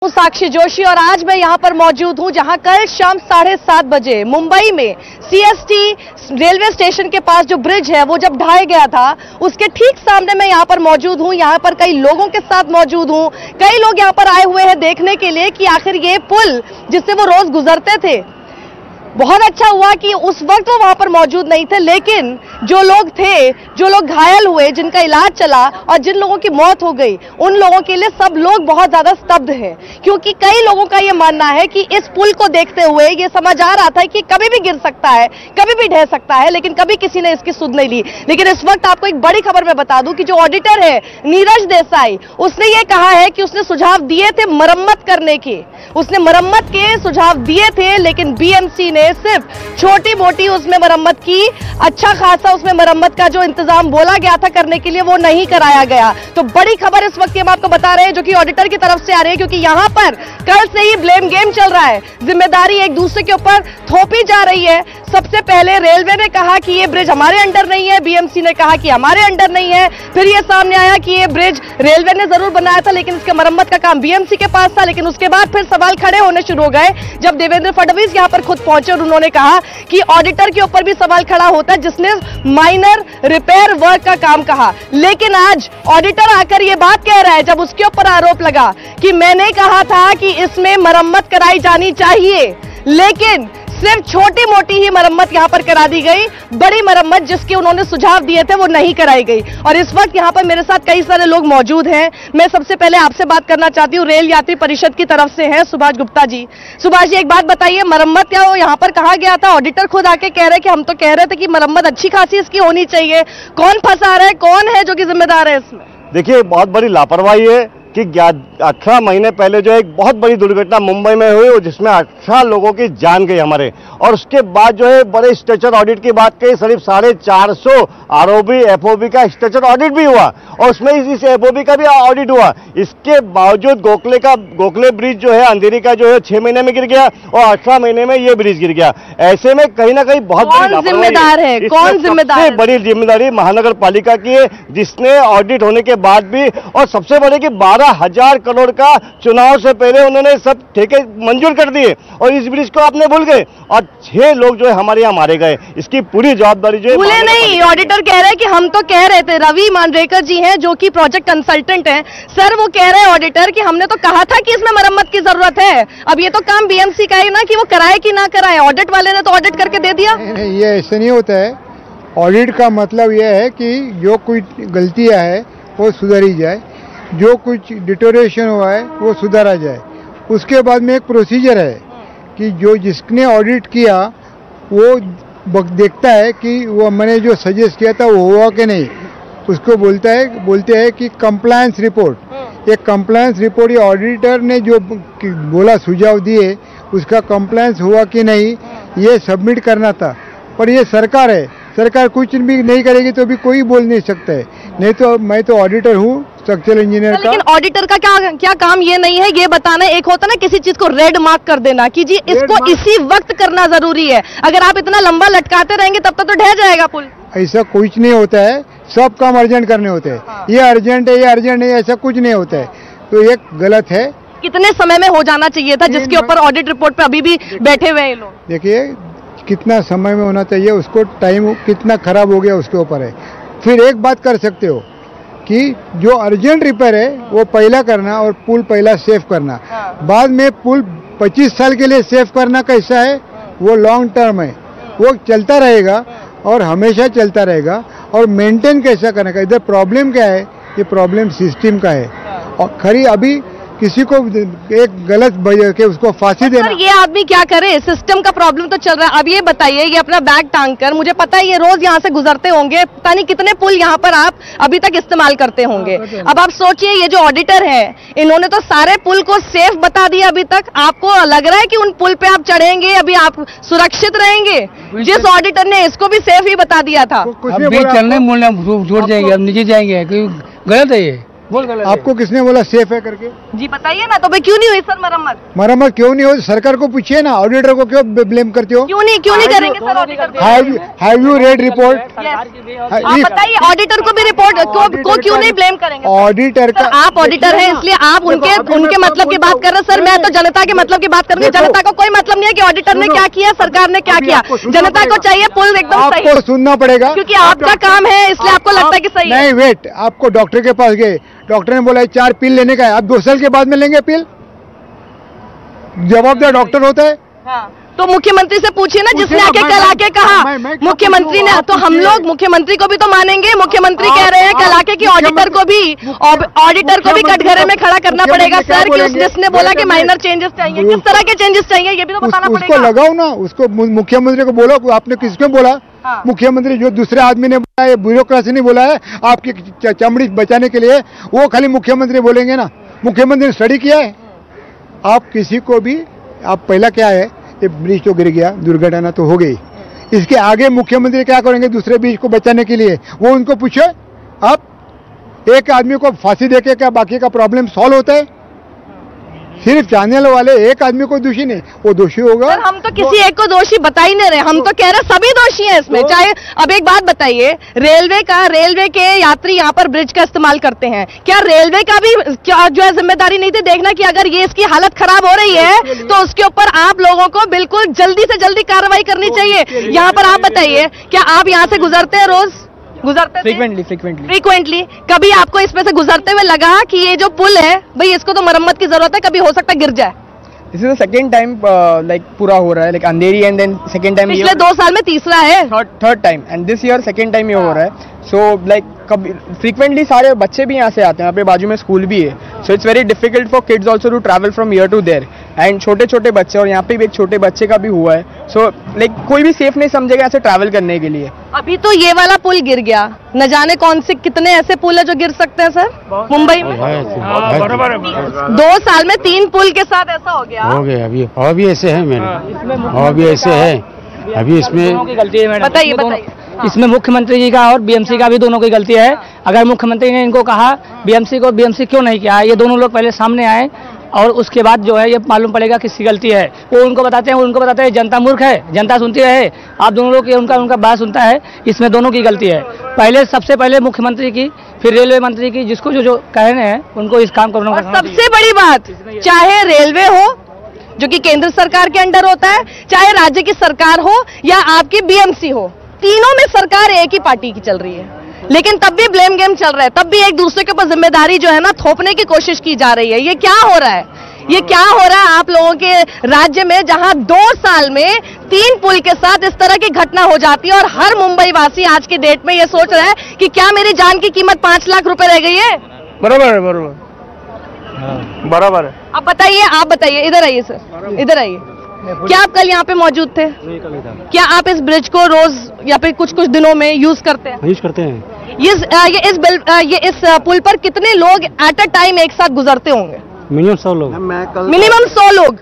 साक्षी जोशी और आज मैं यहां पर मौजूद हूं जहां कल शाम 7:30 बजे मुंबई में सीएसटी रेलवे स्टेशन के पास जो ब्रिज है वो जब ढाया गया था उसके ठीक सामने मैं यहां पर मौजूद हूं। यहां पर कई लोगों के साथ मौजूद हूं। कई लोग यहां पर आए हुए हैं देखने के लिए कि आखिर ये पुल जिससे वो रोज गुजरते थे, बहुत अच्छा हुआ कि उस वक्त वो वहां पर मौजूद नहीं थे, लेकिन जो लोग थे, जो लोग घायल हुए, जिनका इलाज चला और जिन लोगों की मौत हो गई, उन लोगों के लिए सब लोग बहुत ज्यादा स्तब्ध हैं, क्योंकि कई लोगों का ये मानना है कि इस पुल को देखते हुए ये समझ आ रहा था कि कभी भी गिर सकता है, कभी भी ढह सकता है, लेकिन कभी किसी ने इसकी सुध नहीं ली। लेकिन इस वक्त आपको एक बड़ी खबर मैं बता दूं कि जो ऑडिटर है नीरज देसाई, उसने ये कहा है कि उसने सुझाव दिए थे मरम्मत करने के, उसने मरम्मत के सुझाव दिए थे, लेकिन बीएमसी ने सिर्फ छोटी मोटी उसमें मरम्मत की, अच्छा खासा उसमें मरम्मत का जो इंतजाम बोला गया था करने के लिए वो नहीं कराया गया। तो बड़ी खबर इस वक्त हम आपको बता रहे हैं जो कि ऑडिटर की तरफ से आ रही है, क्योंकि यहां पर कल से ही ब्लेम गेम चल रहा है, जिम्मेदारी एक दूसरे के ऊपर थोपी जा रही है। सबसे पहले रेलवे ने कहा कि ये ब्रिज हमारे अंडर नहीं है, बीएमसी ने कहा कि हमारे अंडर नहीं है, फिर ये सामने आया कि ये ब्रिज रेलवे ने जरूर बनाया था लेकिन इसके मरम्मत का काम बीएमसी के पास था। लेकिन उसके बाद फिर सवाल खड़े होने शुरू हो गए जब देवेंद्र फडणवीस यहां पर खुद पहुंचे और उन्होंने कहा कि ऑडिटर के ऊपर भी सवाल खड़ा होता है जिसने माइनर रिपेयर वर्क का काम कहा। लेकिन आज ऑडिटर आकर यह बात कह रहा है, जब उसके ऊपर आरोप लगा कि मैंने कहा था कि इसमें मरम्मत कराई जानी चाहिए, लेकिन सिर्फ छोटी मोटी ही मरम्मत यहां पर करा दी गई, बड़ी मरम्मत जिसके उन्होंने सुझाव दिए थे वो नहीं कराई गई। और इस वक्त यहां पर मेरे साथ कई सारे लोग मौजूद हैं। मैं सबसे पहले आपसे बात करना चाहती हूं, रेल यात्री परिषद की तरफ से है सुभाष गुप्ता जी। सुभाष जी, एक बात बताइए, मरम्मत क्या यहां पर कहा गया था, ऑडिटर खुद आके कह रहे कि हम तो कह रहे थे कि मरम्मत अच्छी खासी इसकी होनी चाहिए, कौन फंसा रहा है, कौन है जो कि जिम्मेदार है इसमें? देखिए, बहुत बड़ी लापरवाही है कि 18 महीने पहले जो एक बहुत बड़ी दुर्घटना मुंबई में हुई और जिसमें 18 लोगों की जान गई हमारे, और उसके बाद जो है बड़े स्ट्रक्चर ऑडिट की बात कही, करीब 450 आरओबी एफओबी का स्ट्रक्चर ऑडिट भी हुआ और उसमें इस एफओबी का भी ऑडिट हुआ। इसके बावजूद गोखले ब्रिज जो है अंधेरी का जो है 6 महीने में गिर गया और 18 महीने में ये ब्रिज गिर गया। ऐसे में कहीं ना कहीं बहुत बड़ी जिम्मेदार है, कौन जिम्मेदार है? बड़ी जिम्मेदारी महानगर पालिका की है, जिसने ऑडिट होने के बाद भी, और सबसे बड़े कि 12,000 करोड़ का चुनाव से पहले उन्होंने सब ठेके मंजूर कर दिए और इस ब्रिज को आपने भूल गए और 6 लोग जो है हमारे यहाँ मारे गए। इसकी पूरी जवाबदारी जो है भूले नहीं, ऑडिटर कह रहे हैं कि हम तो कह रहे थे, रवि मांजरेकर जी हैं जो कि प्रोजेक्ट कंसल्टेंट हैं, सर वो कह रहे हैं ऑडिटर कि हमने तो कहा था कि इसमें मरम्मत की जरूरत है। अब ये तो काम बीएमसी का है ना कि वो कराए कि ना कराए, ऑडिट वाले ने तो ऑडिट करके दे दिया। नहीं, ये ऐसे नहीं होता है। ऑडिट का मतलब यह है कि जो कोई गलतियां है वो सुधारी जाए, जो कुछ डिटोरेशन हुआ है वो सुधारा जाए। उसके बाद में एक प्रोसीजर है कि जो जिसने ऑडिट किया वो देखता है कि वो मैंने जो सजेस्ट किया था वो हुआ कि नहीं, उसको बोलते हैं कि कंप्लायंस रिपोर्ट। एक कंप्लायंस रिपोर्ट ये ऑडिटर ने जो बोला सुझाव दिए उसका कंप्लायंस हुआ कि नहीं ये सबमिट करना था। पर ये सरकार है, सरकार कुछ भी नहीं करेगी तो भी कोई बोल नहीं सकता है। नहीं तो मैं तो ऑडिटर हूँ स्ट्रक्चरल इंजीनियर का। लेकिन ऑडिटर का क्या काम ये नहीं है ये बताना, एक होता ना किसी चीज को रेड मार्क कर देना कि जी इसको इसी वक्त करना जरूरी है, अगर आप इतना लंबा लटकाते रहेंगे तब तक तो ढह जाएगा पुल। ऐसा कुछ नहीं होता है, सब काम अर्जेंट करने होते हैं। हाँ। ये अर्जेंट है, ये अर्जेंट नहीं, ऐसा कुछ नहीं होता है, तो ये गलत है। कितने समय में हो जाना चाहिए था जिसके ऊपर ऑडिट रिपोर्ट पे अभी भी बैठे हुए हैं लोग? देखिए, कितना समय में होना चाहिए, उसको टाइम कितना खराब हो गया उसके ऊपर है। फिर एक बात कर सकते हो कि जो अर्जेंट रिपेयर है वो पहला करना और पुल पहला सेव करना। हाँ। बाद में पुल 25 साल के लिए सेव करना कैसा है, वो लॉन्ग टर्म है, वो चलता रहेगा और हमेशा चलता रहेगा। और मेंटेन कैसा करने का, इधर प्रॉब्लम क्या है, ये प्रॉब्लम सिस्टम का है। और खरी अभी किसी को एक गलत के उसको फांसी देना। ये आदमी क्या करे, सिस्टम का प्रॉब्लम तो चल रहा है। अब ये बताइए, ये अपना बैग टांग कर, मुझे पता है ये रोज यहाँ से गुजरते होंगे, पता नहीं कितने पुल यहाँ पर आप अभी तक इस्तेमाल करते होंगे। अब आप सोचिए, ये जो ऑडिटर है इन्होंने तो सारे पुल को सेफ बता दिया अभी तक। आपको लग रहा है कि उन पुल पे आप चढ़ेंगे अभी आप सुरक्षित रहेंगे? जिस ऑडिटर ने इसको भी सेफ ही बता दिया था। चलने छोड़ जाएंगे, अब नीचे जाएंगे, गलत है ये। आपको किसने बोला सेफ है करके? जी बताइए ना, तो भाई क्यों नहीं हुई सर मरम्मत? मरम्मत क्यों नहीं हो? सरकार को पूछिए ना, ऑडिटर को क्यों ब्लेम करते हो? क्यों नहीं करेंगे sir auditor? Have you read report? आप बताइए ऑडिटर को भी रिपोर्ट को क्यों नहीं ब्लेम करेंगे? ऑडिटर का आप ऑडिटर हैं इसलिए आप उनके मतलब की बात कर रहे हैं सर। मैं तो जनता के मतलब की बात कर रही हूँ। जनता को कोई मतलब नहीं है कि ऑडिटर ने क्या किया, सरकार ने क्या किया। जनता को चाहिए पुल एकदम सही। आपको सुनना पड़ेगा क्योंकि आपका काम है, इसलिए आपको लगता है कि सही है। नहीं वेट, आपको डॉक्टर के पास गए, डॉक्टर ने बोला 4 पिल लेने का है, आप 2 साल के बाद में लेंगे पिल? जवाबदार डॉक्टर होता है। हाँ। तो मुख्यमंत्री से पूछिए ना, जिसने आके कल आके कहा मुख्यमंत्री ने, तो हम लोग मुख्यमंत्री को भी तो मानेंगे। मुख्यमंत्री कह रहे हैं कल आके कि ऑडिटर को भी कटघरे में खड़ा करना पड़ेगा सर, कि जिसने बोला कि माइनर चेंजेस चाहिए, किस तरह के चेंजेस चाहिए ये भी तो बताना पड़ेगा। उसको लगाओ ना, उसको मुख्यमंत्री को बोलो। आपने किसको बोला? मुख्यमंत्री जो दूसरे आदमी ने बोला है, ब्यूरोक्रेसी ने बोला है आपकी चमड़ी बचाने के लिए, वो खाली मुख्यमंत्री बोलेंगे ना। मुख्यमंत्री ने स्टडी किया है? आप किसी को भी, आप पहला क्या है, ये ब्रिज तो गिर गया, दुर्घटना तो हो गई, इसके आगे मुख्यमंत्री क्या करेंगे दूसरे ब्रिज को बचाने के लिए? वो उनको पूछे। आप एक आदमी को फांसी देके क्या बाकी का प्रॉब्लम सॉल्व होता है? सिर्फ चैनल वाले एक आदमी को दोषी नहीं, वो दोषी होगा। सर हम तो किसी एक को दोषी बता ही नहीं रहे, हम तो कह रहे सभी दोषी हैं इसमें। चाहे अब एक बात बताइए, रेलवे के यात्री यहाँ पर ब्रिज का इस्तेमाल करते हैं, क्या रेलवे का भी क्या जो है जिम्मेदारी नहीं थी देखना कि अगर ये इसकी हालत खराब हो रही है तो उसके ऊपर आप लोगों को बिल्कुल जल्दी से जल्दी कार्रवाई करनी चाहिए। यहाँ पर आप बताइए, क्या आप यहाँ से गुजरते हैं रोज? गुजरते फ्रीक्वेंटली कभी आपको इसमें से गुजरते हुए लगा कि ये जो पुल है भाई इसको तो मरम्मत की जरूरत है, कभी हो सकता है गिर जाए? This is the second time like पूरा हो रहा है, like Andheri and then second time पिछले 2 साल में तीसरा है, third time and this year second time ये हो रहा है। सो लाइक कभी फ्रीक्वेंटली सारे बच्चे भी यहाँ से आते हैं, यहाँ पे बाजू में स्कूल भी है, so it's very difficult for kids also to travel from here to there and छोटे बच्चे, और यहाँ पे भी एक छोटे बच्चे का भी हुआ है। सो लाइक कोई भी सेफ नहीं समझेगा यहाँ से ट्रैवल करने के लिए। अभी तो ये वाला पुल गिर गया, न जाने कौन से कितने ऐसे पुल है जो गिर सकते हैं सर मुंबई में। 2 साल में 3 पुल के साथ ऐसा हो गया। अभी ऐसे है मैडम, अभी ऐसे है, अभी इसमें गलती है मैडम। बताइए। इसमें मुख्यमंत्री जी का और बीएमसी का भी दोनों की गलती है। अगर मुख्यमंत्री ने इनको कहा बीएमसी क्यों नहीं किया, ये दोनों लोग पहले सामने आए और उसके बाद जो है ये मालूम पड़ेगा किसकी गलती है। वो उनको बताते हैं जनता मूर्ख है, जनता सुनती रहे, आप दोनों लोग उनका बात सुनता है। इसमें दोनों की गलती है, सबसे पहले मुख्यमंत्री की, फिर रेलवे मंत्री की, जिसको जो कह रहे हैं उनको इस काम करना। सबसे बड़ी बात, चाहे रेलवे हो जो कि केंद्र सरकार के अंडर होता है, चाहे राज्य की सरकार हो या आपकी बीएमसी हो, तीनों में सरकार एक ही पार्टी की चल रही है, लेकिन तब भी ब्लेम गेम चल रहा है, तब भी एक दूसरे के ऊपर जिम्मेदारी जो है ना थोपने की कोशिश की जा रही है। ये क्या हो रहा है? ये क्या हो रहा है आप लोगों के राज्य में, जहां 2 साल में 3 पुल के साथ इस तरह की घटना हो जाती है और हर मुंबई वासी आज के डेट में ये सोच रहा है कि क्या मेरी जान की कीमत 5 लाख रुपए रह गई है? बराबर है। आप बताइए, इधर आइए सर, इधर आइए। क्या आप कल यहाँ पे मौजूद थे? क्या आप इस ब्रिज को रोज या फिर कुछ दिनों में यूज करते हैं? यूज करते हैं। ये इस पुल पर कितने लोग एट अ टाइम एक साथ गुजरते होंगे? मिनिमम 100 लोग। मिनिमम 100 लोग।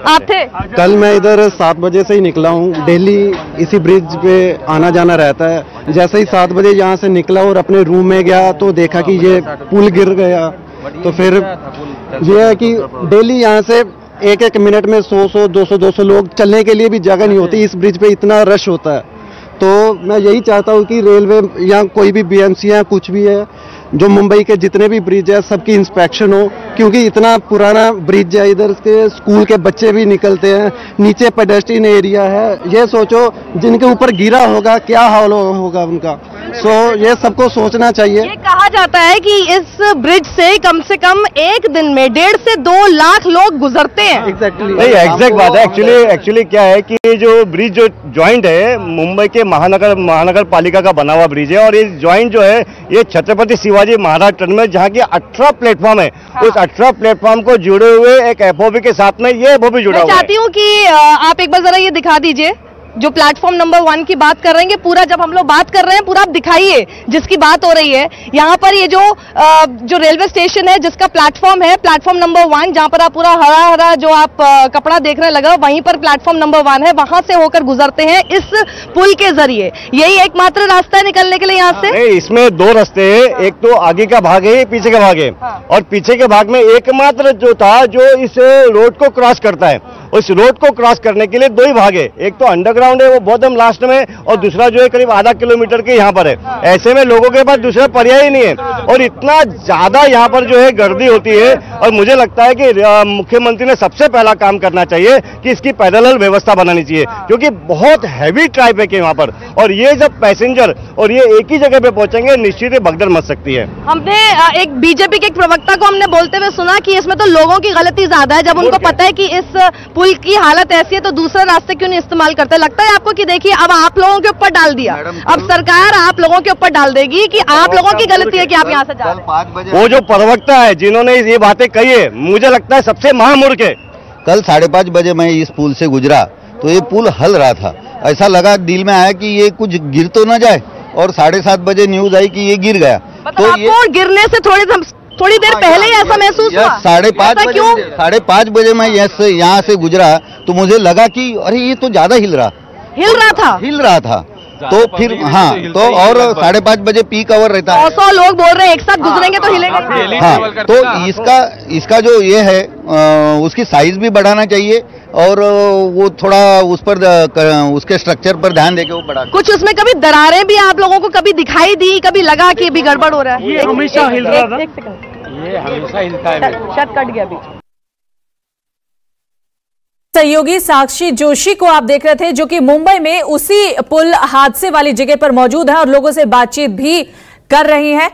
आप थे? कल मैं इधर 7 बजे से ही निकला हूँ, डेली इसी ब्रिज पे आना जाना रहता है। जैसे ही 7 बजे यहाँ से निकला और अपने रूम में गया तो देखा कि ये पुल गिर गया। तो फिर ये है कि डेली यहाँ से एक मिनट में 100 200 लोग, चलने के लिए भी जगह नहीं होती, इस ब्रिज पे इतना रश होता है। तो मैं यही चाहता हूँ कि रेलवे या कोई भी बीएमसी या कुछ भी है, जो मुंबई के जितने भी ब्रिज है सबकी इंस्पेक्शन हो, क्योंकि इतना पुराना ब्रिज है, इधर के स्कूल के बच्चे भी निकलते हैं, नीचे पेडेस्ट्रियन एरिया है। ये सोचो जिनके ऊपर गिरा होगा क्या हाल होगा उनका। सो ये सबको सोचना चाहिए। ये कहा जाता है कि इस ब्रिज से कम 1 दिन में 1.5 से 2 लाख लोग गुजरते हैं। एग्जैक्ट बात है। एक्चुअली क्या है कि ये जो ब्रिज जो ज्वाइंट है मुंबई के महानगर पालिका का बना हुआ ब्रिज है, और ये ज्वाइंट जो है ये छत्रपति शिवाजी महाराज टर्मिनल जहाँ की 18 प्लेटफॉर्म है, उस 18 प्लेटफॉर्म को जुड़े हुए एक एफओबी के साथ में ये एफओबी जुड़ा हुआ है। मैं चाहती हूँ कि आप एक बार जरा ये दिखा दीजिए, जो प्लेटफॉर्म नंबर 1 की बात कर रहे हैं, पूरा जब हम लोग बात कर रहे हैं पूरा आप दिखाइए जिसकी बात हो रही है। यहाँ पर ये जो रेलवे स्टेशन है जिसका प्लेटफॉर्म है, प्लेटफॉर्म नंबर 1, जहाँ पर आप पूरा हरा हरा जो आप कपड़ा देख रहे लगा, वहीं पर प्लेटफॉर्म नंबर 1 है, वहां से होकर गुजरते हैं इस पुल के जरिए। यही एकमात्र रास्ता है निकलने के लिए यहाँ से? इसमें 2 रास्ते हैं, एक तो आगे का भाग है, पीछे का भाग है। और पीछे के भाग में एकमात्र जो था जो इस रोड को क्रॉस करता है, उस रोड को क्रॉस करने के लिए 2 ही भाग है। एक तो अंडरग्राउंड है, वो बहुत हम लास्ट में, और दूसरा जो है करीब आधा किलोमीटर के यहाँ पर है। ऐसे में लोगों के पास दूसरा पर्याय ही नहीं है, और इतना ज्यादा यहाँ पर जो है गर्दी होती है। और मुझे लगता है कि मुख्यमंत्री ने सबसे पहला काम करना चाहिए कि इसकी पैरेलल व्यवस्था बनानी चाहिए, क्योंकि बहुत हैवी ट्रैफिक है यहाँ पर, और ये जब पैसेंजर और ये एक ही जगह पे पहुंचेंगे निश्चित ही भगदड़ मच सकती है। हमने एक बीजेपी के एक प्रवक्ता को हमने बोलते हुए सुना कि इसमें तो लोगों की गलती ज्यादा है, जब उनको पता है कि इस पुल की हालत ऐसी है तो दूसरा रास्ते क्यों नहीं इस्तेमाल करते। लगता है आपको कि देखिए अब आप लोगों के ऊपर डाल दिया, अब सरकार आप लोगों के ऊपर डाल देगी कि आप लोगों की गलती है कि आप यहाँ से जा रहे हैं। वो जो प्रवक्ता है जिन्होंने ये बातें कही है, मुझे लगता है सबसे महामूर्ख है। कल 5:30 बजे मैं इस पुल से गुजरा तो ये पुल हल रहा था, ऐसा लगा दिल में आया कि ये कुछ गिर तो न जाए, और 7:30 बजे न्यूज आई कि ये गिर गया। तो आपको गिरने से थोड़ी देर पहले ही ऐसा महसूस हुआ? 5:30 बजे मैं यहाँ से गुजरा तो मुझे लगा कि अरे ये तो ज्यादा हिल रहा था। तो फिर तो और 5:30 बजे पीक आवर रहता है, 100 लोग बोल रहे हैं एक साथ गुजरेंगे तो हिलेगा। तो इसका जो ये है उसकी साइज भी बढ़ाना चाहिए, और वो थोड़ा उस पर उसके स्ट्रक्चर पर ध्यान देके वो बढ़ा। कुछ उसमें कभी दरारें भी आप लोगों को कभी दिखाई दी, कभी लगा कि भी गड़बड़ हो रहा है? ये हमेशा हिल रहा था, ये हमेशा हिलता है, शायद कट गया बीच। सहयोगी साक्षी जोशी को आप देख रहे थे, जो कि मुंबई में उसी पुल हादसे वाली जगह पर मौजूद है और लोगों से बातचीत भी कर रही हैं।